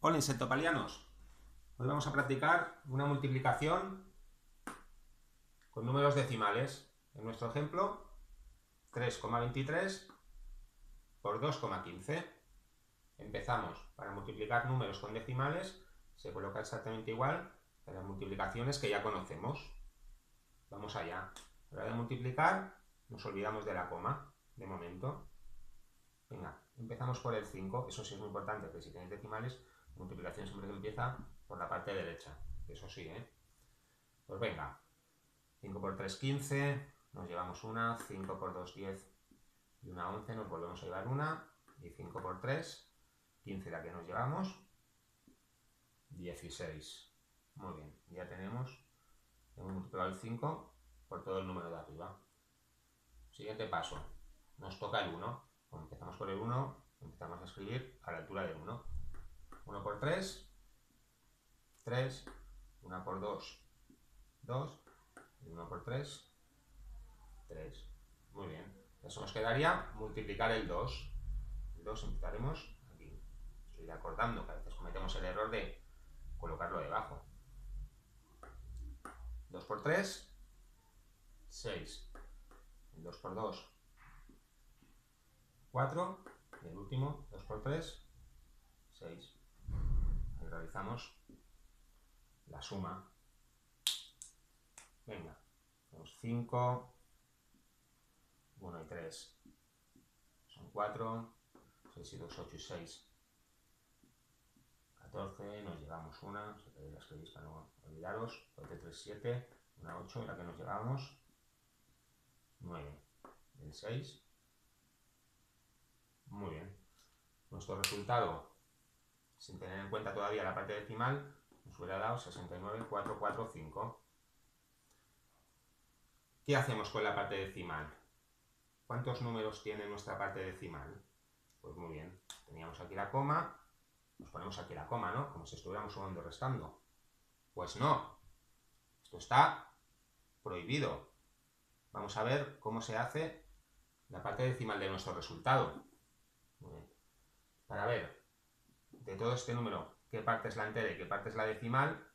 Hola insectopalianos, hoy vamos a practicar una multiplicación con números decimales. En nuestro ejemplo, 3,23 por 2,15. Empezamos. Para multiplicar números con decimales se coloca exactamente igual que las multiplicaciones que ya conocemos. Vamos allá. A la hora de multiplicar nos olvidamos de la coma, de momento. Venga, empezamos por el 5, eso sí es muy importante, que si tenéis decimales, multiplicación siempre empieza por la parte derecha, eso sí, ¿eh? Pues venga, 5 por 3, 15, nos llevamos una, 5 por 2, 10 y una 11, nos volvemos a llevar una, y 5 por 3, 15 la que nos llevamos, 16. Muy bien, ya hemos multiplicado el 5 por todo el número de arriba. Siguiente paso, nos toca el 1. Cuando empezamos por el 1, empezamos a escribir a la altura del 1. 1 por 3, 3, 1 por 2, 2, y 1 por 3, 3. Muy bien. Eso nos quedaría multiplicar el 2. El 2 empezaremos aquí. Estoy acordando que a veces cometemos el error de colocarlo debajo. 2 por 3, 6. El 2 por 2, 4. Y el último, 2 por 3, 6. Ahí realizamos la suma. Venga, tenemos 5, 1 y 3. Son 4, 6 y 2, 8 y 6. 14, nos llevamos una, si queréis la escribís para no olvidaros, 12, 3, 7, una 8, la que nos llevamos, 9, el 6, muy bien. Nuestro resultado, sin tener en cuenta todavía la parte decimal, nos hubiera dado 69,445. ¿Qué hacemos con la parte decimal? ¿Cuántos números tiene nuestra parte decimal? Pues muy bien, teníamos aquí la coma, nos ponemos aquí la coma, ¿no? Como si estuviéramos sumando y restando. Pues no, esto está prohibido. Vamos a ver cómo se hace la parte decimal de nuestro resultado. Muy bien. Para ver de todo este número qué parte es la entera y qué parte es la decimal,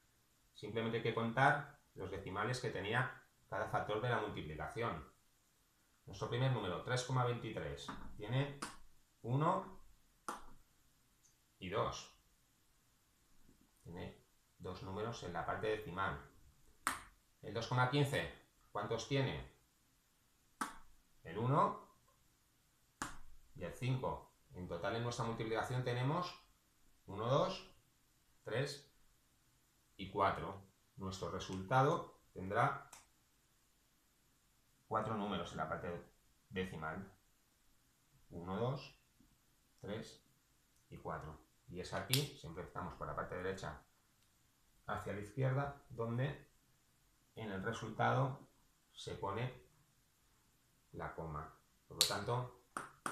simplemente hay que contar los decimales que tenía cada factor de la multiplicación. Nuestro primer número, 3,23, tiene 1 y 2. Tiene dos números en la parte decimal. El 2,15, ¿cuántos tiene? El 1 y el 5. En total en nuestra multiplicación tenemos 1, 2, 3 y 4. Nuestro resultado tendrá 4 números en la parte decimal. 1, 2, 3 y 4. Y es aquí, siempre estamos por la parte derecha hacia la izquierda, donde en el resultado se pone la coma. Por lo tanto,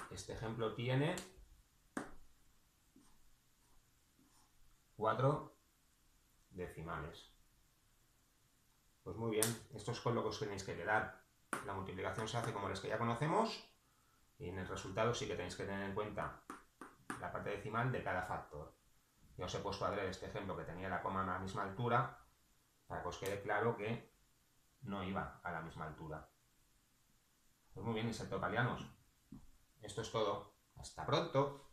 este ejemplo tiene 4 decimales. Pues muy bien, esto es con lo que os tenéis que quedar. La multiplicación se hace como las que ya conocemos y en el resultado sí que tenéis que tener en cuenta la parte decimal de cada factor. Ya os he puesto a ver este ejemplo que tenía la coma a la misma altura para que os quede claro que no iba a la misma altura. Pues muy bien, insectopalianos. Esto es todo. ¡Hasta pronto!